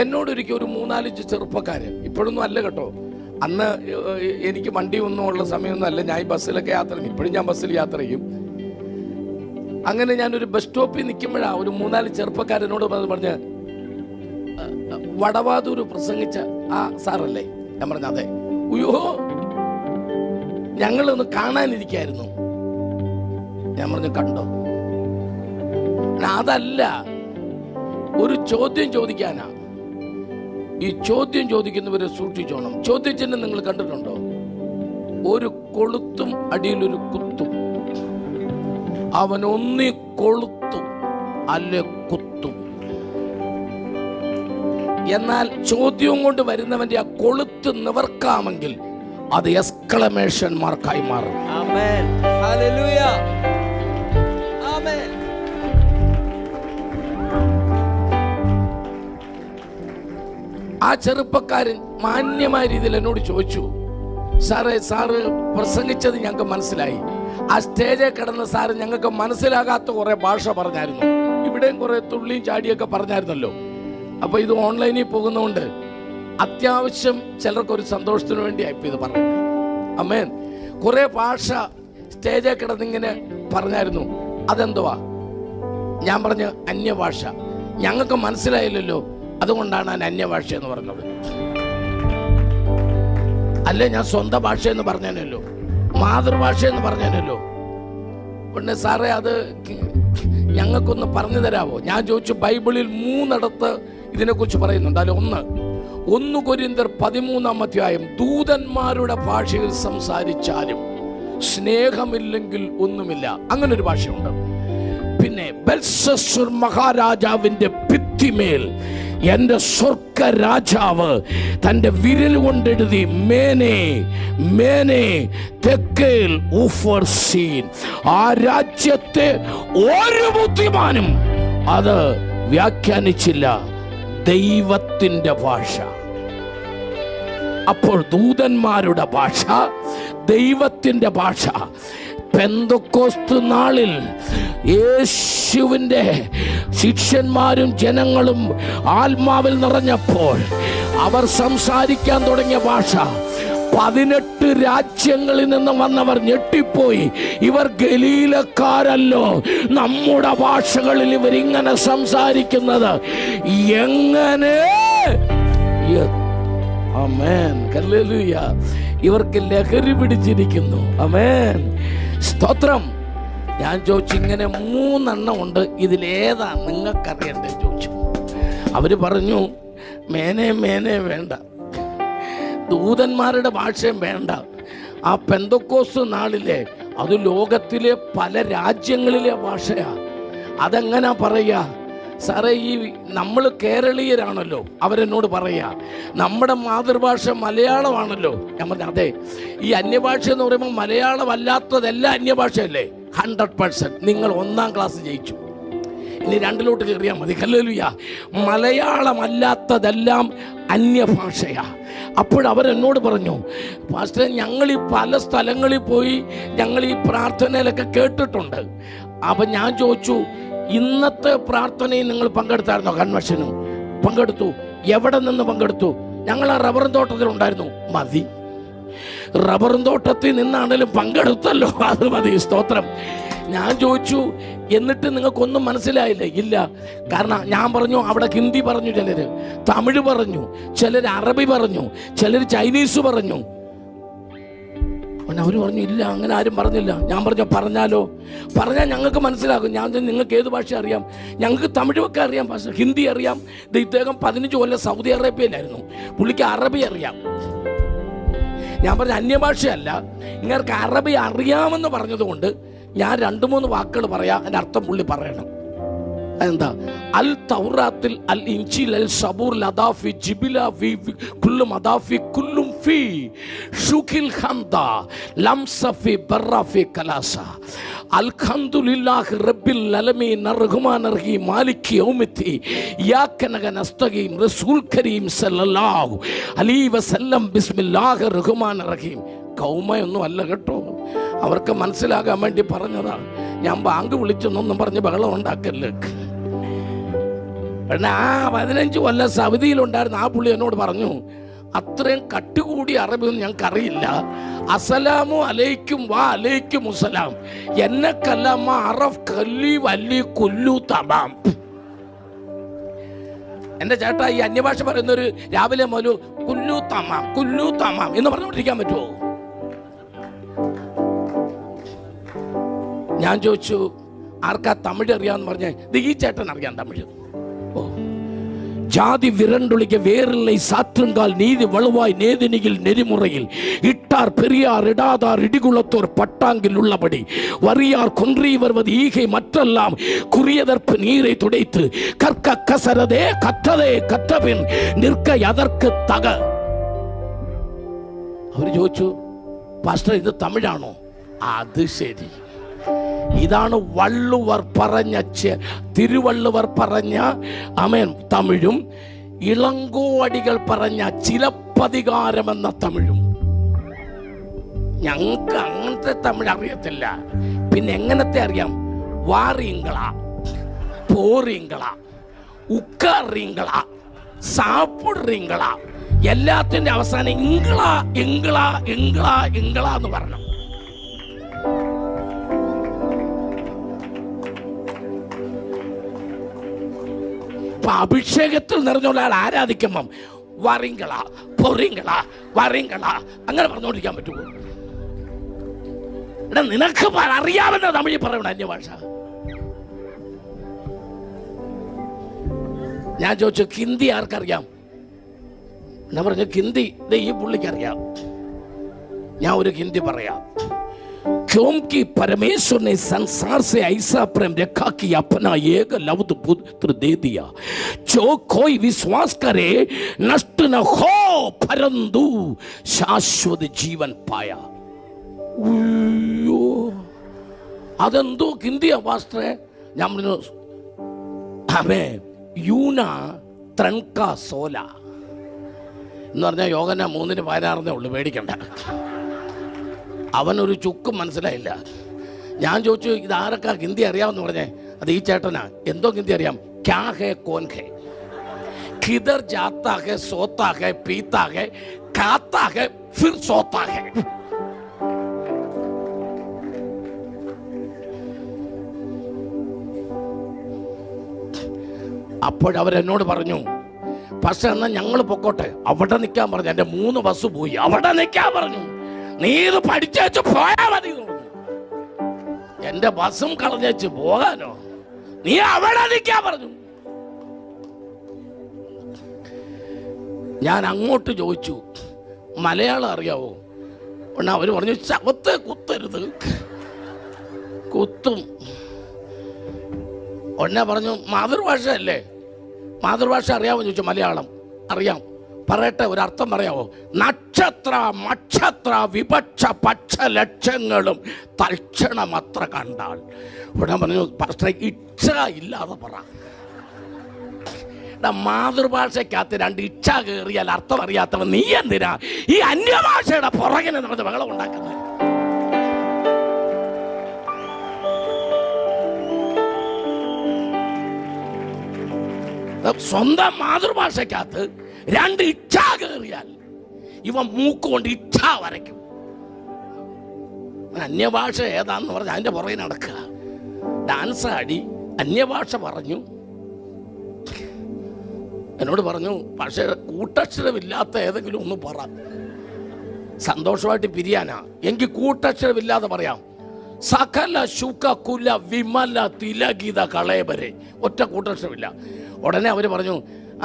എന്നോടൊരിക്കൽ ഒരു 3-4 ചെറുപ്പക്കാര്, ഇപ്പോഴൊന്നും അല്ല കേട്ടോ, അന്ന് എനിക്ക് വണ്ടി ഒന്നും ഉള്ള സമയമൊന്നും അല്ല, ഞാൻ ബസ്സിലൊക്കെ യാത്ര ചെയ്യും, ഇപ്പോഴും ഞാൻ ബസ്സിൽ യാത്ര ചെയ്യും. അങ്ങനെ ഞാനൊരു ബസ് സ്റ്റോപ്പിൽ നിൽക്കുമ്പോഴാണ് ഒരു 3-4 ചെറുപ്പക്കാരനോട് പറഞ്ഞ്, വടവാതൂർ പ്രസംഗിച്ച ആ സാറല്ലേ? ഞാൻ പറഞ്ഞ അതെ. ഉയ്യോ, ഞങ്ങളൊന്ന് കാണാനിരിക്കായിരുന്നു. ഞാൻ പറഞ്ഞു കണ്ടോ? അതല്ല, ഒരു ചോദ്യം ചോദിക്കാനാ. ഈ ചോദ്യം ചോദിക്കുന്നവരെ സൂക്ഷിച്ചോണം. ചോദ്യചിഹ്നം നിങ്ങൾ കണ്ടിട്ടുണ്ടോ? ഒരു കൊളുത്തും അടിയിലൊരു കുത്തും. അവനൊന്നി കൊളുത്തും അല്ലെ കുത്തും. എന്നാൽ ചോദ്യവും കൊണ്ട് വരുന്നവന്റെ ആ കൊളുത്ത് നിവർക്കാമെങ്കിൽ അത് എക്സ്ക്ലമേഷൻ മാർക്കായി മാറും. ആമേൻ, ഹല്ലേലൂയ, ആമേൻ. ആ ചെറുപ്പക്കാരൻ മാന്യമായ രീതിയിൽ എന്നോട് ചോദിച്ചു, സാറ് പ്രസംഗിച്ചത് ഞങ്ങൾക്ക് മനസ്സിലായി. ആ സ്റ്റേജിൽ കിടന്ന സാറ് ഞങ്ങൾക്ക് മനസ്സിലാകാത്ത കുറെ ഭാഷ പറഞ്ഞായിരുന്നു. ഇവിടെയും കുറെ തുള്ളിയും ചാടിയൊക്കെ പറഞ്ഞായിരുന്നല്ലോ. അപ്പൊ ഇത് ഓൺലൈനിൽ പോകുന്നതുകൊണ്ട് അത്യാവശ്യം ചിലർക്കൊരു സന്തോഷത്തിന് വേണ്ടിയായി ഇത് പറയുന്നത്. ആമേൻ. കുറെ ഭാഷ സ്റ്റേജിൽ കിടന്നിങ്ങനെ പറഞ്ഞായിരുന്നു. അതെന്തുവാ? ഞാൻ പറഞ്ഞു അന്യഭാഷ. ഞങ്ങൾക്ക് മനസ്സിലായില്ലല്ലോ, അതുകൊണ്ടാണ് ഞാൻ അന്യഭാഷ എന്ന് പറഞ്ഞത്. അല്ലേ, ഞാൻ സ്വന്തം ഭാഷ എന്ന് പറഞ്ഞല്ലോ, മാതൃഭാഷ എന്ന് പറഞ്ഞല്ലോ. പിന്നെ സാറേ അത് ഞങ്ങൾക്കൊന്ന് പറഞ്ഞു തരാമോ? ഞാൻ ചോദിച്ചു, ബൈബിളിൽ 3 ഇതിനെക്കുറിച്ച് പറയുന്നുണ്ട്. അതിൽ 1 കൊരിന്ത്യർ 13 ദൂതന്മാരുടെ ഭാഷയിൽ സംസാരിച്ചാലും സ്നേഹമില്ലെങ്കിൽ ഒന്നുമില്ല. അങ്ങനെ ഒരു ഭാഷയുണ്ട്. പിന്നെ ബെൽഷസ്സർ മഹാരാജാവിന്റെ ഭിത്തിമേൽ എന്റെ സ്വർഗ രാജാവ് തന്റെ വിരൽ കൊണ്ടെഴുതി മേനെ മേനെ തെക്കേൽ ഊഫർസീൻ. ആ രാജ്യത്തെ ഒരു ബുദ്ധിമാനും അത് വ്യാഖ്യാനിച്ചില്ല. ദൈവത്തിന്റെ ഭാഷ. അപ്പോൾ ദൂതന്മാരുടെ ഭാഷ, ദൈവത്തിന്റെ ഭാഷ. പെന്തക്കോസ്ത് നാളിൽ യേശുവിൻ്റെ ശിഷ്യന്മാരും ജനങ്ങളും ആത്മാവിൽ നിറഞ്ഞപ്പോൾ അവർ സംസാരിക്കാൻ തുടങ്ങിയ ഭാഷ 18 രാജ്യങ്ങളിൽ നിന്ന് വന്നവർ ഞെട്ടിപ്പോയി. ഇവർ ഗലീലക്കാരല്ലോ, നമ്മുടെ ഭാഷകളിൽ ഇവരിങ്ങനെ സംസാരിക്കുന്നത് എങ്ങനെ? ആമേൻ, ഹല്ലേലൂയ. ഇവർക്ക് ലഹരി പിടിച്ചിരിക്കുന്നു. ആമേൻ, സ്തോത്രം. ഞാൻ ചോദിച്ചു, ഇങ്ങനെ 3 ഉണ്ട്, ഇതിലേതാ നിങ്ങൾക്കറിയണ്ടേ ചോദിച്ചു. അവര് പറഞ്ഞു, മേനെ മേനെ വേണ്ട, ദൂതന്മാരുടെ ഭാഷയും വേണ്ട. ആ പെന്തക്കോസ്ത് നാളിലെ, അത് ലോകത്തിലെ പല രാജ്യങ്ങളിലെ ഭാഷയാ. അതെങ്ങനാ പറയാ? സാറേ, ഈ നമ്മൾ കേരളീയരാണല്ലോ. അവരെന്നോട് പറയാ നമ്മുടെ മാതൃഭാഷ മലയാളമാണല്ലോ. ഞാൻ പറഞ്ഞു അതെ. ഈ അന്യഭാഷ എന്ന് പറയുമ്പോൾ മലയാളം അല്ലാത്തതെല്ലാം അന്യഭാഷയല്ലേ? 100%. നിങ്ങൾ 1ാം ക്ലാസ് ജയിച്ചു. ഇനി 2ലോട്ട് കയറിയാൽ മതി. ഹല്ലേലൂയ. മലയാളം അല്ലാത്തതെല്ലാം അന്യഭാഷയാ. അപ്പോഴവരെന്നോട് പറഞ്ഞു, പാസ്റ്റർ, ഞങ്ങൾ ഈ പല സ്ഥലങ്ങളിൽ പോയി ഞങ്ങൾ ഈ പ്രാർത്ഥനയിലൊക്കെ കേട്ടിട്ടുണ്ട്. അപ്പം ഞാൻ ചോദിച്ചു, ഇന്നത്തെ പ്രാർത്ഥനയിൽ നിങ്ങൾ പങ്കെടുത്തായിരുന്നോ? കൺവെൻഷനും പങ്കെടുത്തു. എവിടെ നിന്ന് പങ്കെടുത്തു? ഞങ്ങൾ ആ റബ്ബറും തോട്ടത്തിലുണ്ടായിരുന്നു. മതി, റബ്ബറും തോട്ടത്തിൽ നിന്നാണെങ്കിലും പങ്കെടുത്തല്ലോ, അത് മതി. സ്തോത്രം. ഞാൻ ചോദിച്ചു, എന്നിട്ട് നിങ്ങൾക്കൊന്നും മനസ്സിലായില്ലേ? ഇല്ല. കാരണം ഞാൻ പറഞ്ഞു, അവിടെ ഹിന്ദി പറഞ്ഞു, ചിലര് തമിഴ് പറഞ്ഞു, ചിലർ അറബി പറഞ്ഞു, ചിലർ ചൈനീസ് പറഞ്ഞു. അവർ പറഞ്ഞു ഇല്ല, അങ്ങനെ ആരും പറഞ്ഞില്ല. ഞാൻ പറഞ്ഞു, പറഞ്ഞാലോ? പറഞ്ഞാൽ ഞങ്ങൾക്ക് മനസ്സിലാകും. ഞാൻ നിങ്ങൾക്ക് ഏത് ഭാഷ അറിയാം? ഞങ്ങൾക്ക് തമിഴൊക്കെ അറിയാം, ഭാഷ ഹിന്ദി അറിയാം. ഇദ്ദേഹം 15 കൊല്ലം സൗദി അറേബ്യയിലായിരുന്നു, പുള്ളിക്ക് അറബി അറിയാം. ഞാൻ പറഞ്ഞ അന്യഭാഷയല്ല, ഇങ്ങൾക്ക് അറബി അറിയാമെന്ന് പറഞ്ഞതുകൊണ്ട് ഞാൻ 2-3 വാക്കുകൾ പറയാം, എൻ്റെ അർത്ഥം പുള്ളി പറയണം. എന്താ? അൽ തൗറാത്തിൽ അൽ ഇഞ്ചിൽ അൽ സബൂർ ലദാഫി ജിബില ഫി കുല്ലു മദാഫി കുല്ലും ഫി ഷുഖിൽ ഖന്ദ ലംസഫി ബറഫി കലാസ അൽഹംദുലില്ലാഹി റബ്ബിൽ അലമീൻ അർറഹ്മാൻ അർറഹീം മാലികി യൗമിദ്ദീൻ ഇയ്യാക നസ്തഈൻ റസൂൽ കരീം സല്ലല്ലാഹു അലൈഹി വസല്ലം ബിസ്മില്ലാഹിർ റഹ്മാനിർ റഹീം. കൗമയൊന്നും അല്ല കേട്ടോ, അവർക്ക് മനസ്സിലാകാൻ വേണ്ടി പറഞ്ഞതാ. ഞാൻ ബാങ്ക് വിളിച്ചെന്നൊന്നും പറഞ്ഞ് ബഹളം ഉണ്ടാക്കല്ലേ. പിന്നെ ആ 15 കൊല്ലം സൗദിയിലുണ്ടായിരുന്ന ആ പുള്ളി എന്നോട് പറഞ്ഞു, അത്രയും കട്ടുകൂടി അറബിയൊന്നും ഞങ്ങൾക്കറിയില്ല. അസലാമു അലൈക്കും വാ അലൈക്കും മുസലാം എന്നെ കല്ലമ്മ അറഫ് കല്ലി വല്ലി കുല്ലു തമാം. എന്റെ ചേട്ടാ, ഈ അന്യഭാഷ പറയുന്നൊരു രാവിലെ മുതൽ കുല്ലു തമാം എന്ന് പറഞ്ഞുകൊണ്ടിരിക്കാൻ പറ്റുമോ? ഞാൻ ചോദിച്ചു, ആർക്കാ തമിഴ് അറിയാന്ന് പറഞ്ഞ ഈ ചേട്ടൻ അറിയാം തമിഴ്. ഓ, ஜாதி விரண்டொழிக்க வேரில்லை சாற்றுங்கால் நீதி வலுவாய் நேதினியில் நெறிமுறையில் இட்டார் பெரியார் இடாதார் இடிகுளத்தோர் பட்டாங்கில் உள்ளபடி வரியார் கொன்றி வருவது ஈகை மற்றெல்லாம் குறியதற்கு நீரை துடைத்து கற்க கசரதே கற்றதே கற்றபின் நிற்க அதற்கு தக. അവർ ചോദിച്ചു, പാസ്റ്റർ ഇത് തമിഴാണോ? അത് ശരി, ഇതാണ് വള്ളുവർ പറഞ്ഞ തിരുവള്ളുവർ പറഞ്ഞ അമേൻ തമിഴും ഇളങ്കോവടികൾ പറഞ്ഞ ചിലപ്പതികാരം എന്ന തമിഴും. ഞങ്ങൾക്ക് അങ്ങനത്തെ തമിഴ് അറിയത്തില്ല. പിന്നെ എങ്ങനത്തെ അറിയാം? വാറിയങ്കള, പോറിയങ്കള, ഉക്കാറിയങ്കള, സാപ്പിടുറിയങ്കള, എല്ലാത്തിന്റെ അവസാനം ഇംഗ്ള ഇംഗ്ള ഇംഗ്ള ഇംഗ്ള എന്ന് പറഞ്ഞു. അഭിഷേകത്തിൽ നിറഞ്ഞുള്ള ആൾ ആരാധിക്കുമ്പം വറിങ്കള പൊറിങ്കള വറിങ്കള അങ്ങനെ പറഞ്ഞുകൊണ്ടിരിക്കാൻ പറ്റുമോ? എടാ, നിനക്ക് അറിയാവുന്ന തമിഴിൽ പറയണം അന്യഭാഷ. ഞാൻ ചോദിച്ചു, ഹിന്ദി ആർക്കറിയാം? ഞാൻ പറഞ്ഞു, ഹിന്ദി ഈ പുള്ളിക്ക് അറിയാം. ഞാൻ ഒരു ഹിന്ദി പറയാം. क्योंकि परमेश्वर ने संसार से ऐसा प्रेम रखा कि अपना एक लवत पुत्र दे दिया, जो कोई विश्वास करे नष्ट न हो परंतु शाश्वत जीवन पाया. അതെന്തോ ഹിന്ദിയാ പാസ്റ്ററെ? ഞാൻ പറഞ്ഞു, അവേ യൂന ത്രൺക സോല എന്ന് പറഞ്ഞാൽ യോഗന 3:16 ഉള്ളു, പേടിക്കണ്ട. അവനൊരു ചുക്കും മനസ്സിലായില്ല. ഞാൻ ചോദിച്ചു, ഇതാരൊക്കെ ഹിന്ദി അറിയാമെന്ന് പറഞ്ഞേ. അത് ഈ ചേട്ടനാ. എന്തോ ഹിന്ദി അറിയാം? ക്യാ ഹേ കോൻ ഹേ, കിധർ ജാത്താ ഹേ, സോത്താ ഹേ, പീത്താ ഹേ, ഖാത്താ ഹേ, ഫിർ സോത്താ ഹേ. അപ്പോഴവരെന്നോട് പറഞ്ഞു, പക്ഷെ എന്നാൽ ഞങ്ങൾ പൊക്കോട്ടെ, അവിടെ നിൽക്കാൻ പറഞ്ഞു. എൻ്റെ 3 ബസ് പോയി, അവിടെ നിൽക്കാൻ പറഞ്ഞു. നീ ഇത് പഠിച്ചു പോയാ മതി. എന്റെ ബസ്സും കളഞ്ഞു പോകാനോ? നീ അവിടെ നിൽക്കാൻ പറഞ്ഞു. ഞാൻ അങ്ങോട്ട് ചോദിച്ചു, മലയാളം അറിയാവോ? അവര് പറഞ്ഞു, ശവത്തെ കുത്തരുത്, കുത്തും. ഉടനെ പറഞ്ഞു, മാതൃഭാഷ അല്ലേ, മാതൃഭാഷ അറിയാമോ ചോദിച്ചു. മലയാളം അറിയാം. പറയട്ടെ, ഒരർത്ഥം പറയാവോ? നക്ഷത്ര നക്ഷത്ര വിപക്ഷ പക്ഷ ലക്ഷ്യങ്ങളും തൽക്ഷണമത്ര കണ്ടാൽ. ഉടനെ പറഞ്ഞു, പക്ഷേ ഇച്ഛ ഇല്ലാതെ പറ. മാതൃഭാഷയ്ക്കകത്ത് 2 ഇച്ഛ കയറിയാൽ അർത്ഥം അറിയാത്തവൻ നീ എന്തിനാ ഈ അന്യഭാഷയുടെ പുറകിനെ നടന്ന് ബഹളം ഉണ്ടാക്കുന്നത്? സ്വന്തം മാതൃഭാഷയ്ക്കകത്ത് 2 ഇച്ഛ കയറിയാൽ ഇവ മൂക്കുകൊണ്ട് ഇച്ഛ വരയ്ക്കും. അന്യഭാഷ ഏതാന്ന് പറഞ്ഞ് അതിന്റെ പുറകെ നടക്കുക. ഡാൻസ് ആടി അന്യഭാഷ പറഞ്ഞു. എന്നോട് പറഞ്ഞു, പക്ഷേ കൂട്ടക്ഷരമില്ലാത്ത ഏതെങ്കിലും ഒന്ന് പറ, സന്തോഷമായിട്ട് പിരിയാനാ. എനിക്ക് കൂട്ടക്ഷരമില്ലാതെ പറയാം. സകല ശുക കുല വിമല തിലകിത കളയവരെ, ഒറ്റ കൂട്ടക്ഷരമില്ല. ഉടനെ അവർ പറഞ്ഞു,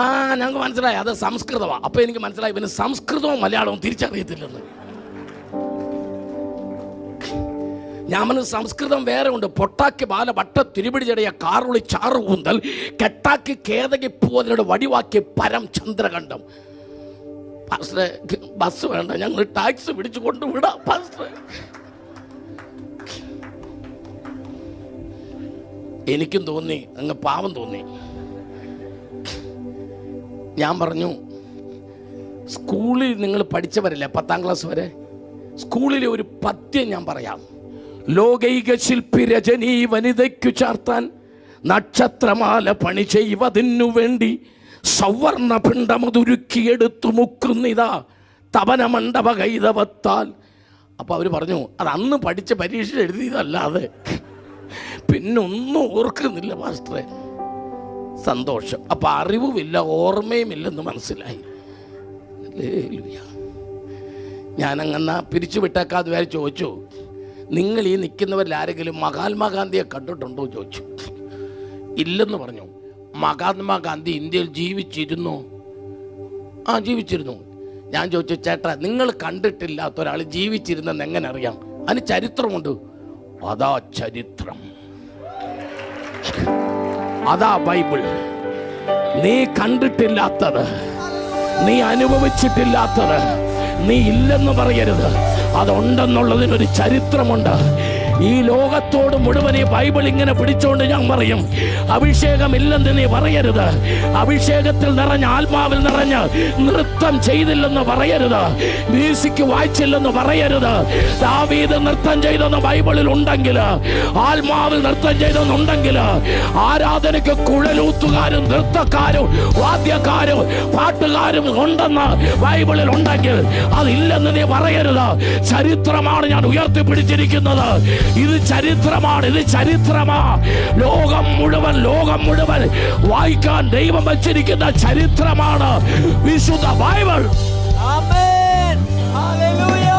ആ ഞങ്ങൾക്ക് മനസ്സിലായി, അത് സംസ്കൃതമാണ്. അപ്പൊ എനിക്ക് മനസ്സിലായി പിന്നെ സംസ്കൃതവും മലയാളവും തിരിച്ചറിയത്തില്ലെന്ന്. ഞാൻ സംസ്കൃതം വേറെ ഉണ്ട്. പൊട്ടാക്കി ബാല വട്ട തിരുപിടിച്ചടയ കാറുളി ചാറു കൂന്തൽ കെട്ടാക്കി കേതകി പൂവതിനോട് വടിവാക്കി പരം ചന്ദ്രകണ്ഠം. പാസ്റ്ററെ, ബസ് വേണ്ട, ഞങ്ങൾ ടാക്സി പിടിച്ചു കൊണ്ടുവിടാം പാസ്റ്ററെ. എനിക്കും തോന്നി, അങ്ങ് പാവം തോന്നി. ഞാൻ പറഞ്ഞു, സ്കൂളിൽ നിങ്ങൾ പഠിച്ചവരല്ലേ 10ാം ക്ലാസ് വരെ? സ്കൂളിലെ ഒരു പദ്യം ഞാൻ പറയാം. ലോകൈക ശില്പി രജനീ വനിതയ്ക്കു ചാർത്താൻ നക്ഷത്രമാല പണി ചെയ്യുവതിനു വേണ്ടി സവർണ പിണ്ടമതുരുക്കിയെടുത്തു മുക്കുന്നിതാ തപന മണ്ഡപ കൈതവത്താൽ. അപ്പോൾ അവർ പറഞ്ഞു, അത് അന്ന് പഠിച്ച പരീക്ഷ എഴുതിയതല്ലാതെ പിന്നൊന്നും ഓർക്കുന്നില്ല മാസ്റ്ററെ. സന്തോഷം. അപ്പം അറിവുമില്ല, ഓർമ്മയുമില്ലെന്ന് മനസ്സിലായി. ഞാനങ്ങനെ പിരിച്ചുവിട്ടേക്കാതെ വേറെ ചോദിച്ചു, നിങ്ങൾ ഈ നിൽക്കുന്നവരിൽ ആരെങ്കിലും മഹാത്മാഗാന്ധിയെ കണ്ടിട്ടുണ്ടോ ചോദിച്ചു. ഇല്ലെന്ന് പറഞ്ഞു. മഹാത്മാഗാന്ധി ഇന്ത്യയിൽ ജീവിച്ചിരുന്നു? ആ, ജീവിച്ചിരുന്നു. ഞാൻ ചോദിച്ചു, ചേട്ടാ നിങ്ങൾ കണ്ടിട്ടില്ലാത്ത ഒരാൾ ജീവിച്ചിരുന്നെന്ന് എങ്ങനെ അറിയാം? അതിന് ചരിത്രമുണ്ട്. അതാ ചരിത്രം, അതാ ബൈബിൾ. നീ കണ്ടിട്ടില്ലാത്തത്, നീ അനുഭവിച്ചിട്ടില്ലാത്തത് നീ ഇല്ലെന്ന് പറയരുത്. അതുണ്ടെന്നുള്ളതിനൊരു ചരിത്രമുണ്ട്. ഈ ലോകത്തോട് മുഴുവൻ ഈ ബൈബിൾ ഇങ്ങനെ പിടിച്ചോണ്ട് ഞാൻ പറയും, അഭിഷേകമില്ലെന്ന് നീ പറയരുത്. അഭിഷേകത്തിൽ നിറഞ്ഞ, ആത്മാവിൽ നിറഞ്ഞ് നൃത്തം ചെയ്തില്ലെന്ന് പറയരുത്. മ്യൂസിക് വായിച്ചില്ലെന്ന് പറയരുത്. ദാവീദ് നൃത്തം ചെയ്തെന്ന് ബൈബിളിൽ ഉണ്ടെങ്കിൽ, ആത്മാവിൽ നൃത്തം ചെയ്തെന്നുണ്ടെങ്കിൽ, ആരാധനയ്ക്ക് കുഴലൂത്തുകാരും നൃത്തക്കാരും വാദ്യക്കാരും പാട്ടുകാരും ഉണ്ടെന്ന് ബൈബിളിൽ ഉണ്ടെങ്കിൽ അതില്ലെന്ന് നീ പറയരുത്. ചരിത്രമാണ് ഞാൻ ഉയർത്തിപ്പിടിച്ചിരിക്കുന്നത്. ഇത് ചരിത്രമാണ്, ഇത് ചരിത്രമാ. ലോകം മുഴുവൻ വായിക്കാൻ ദൈവം വച്ചിരിക്കുന്ന ചരിത്രമാണ് വിശുദ്ധ ബൈബിൾ. ആമേൻ. ഹല്ലേലൂയ.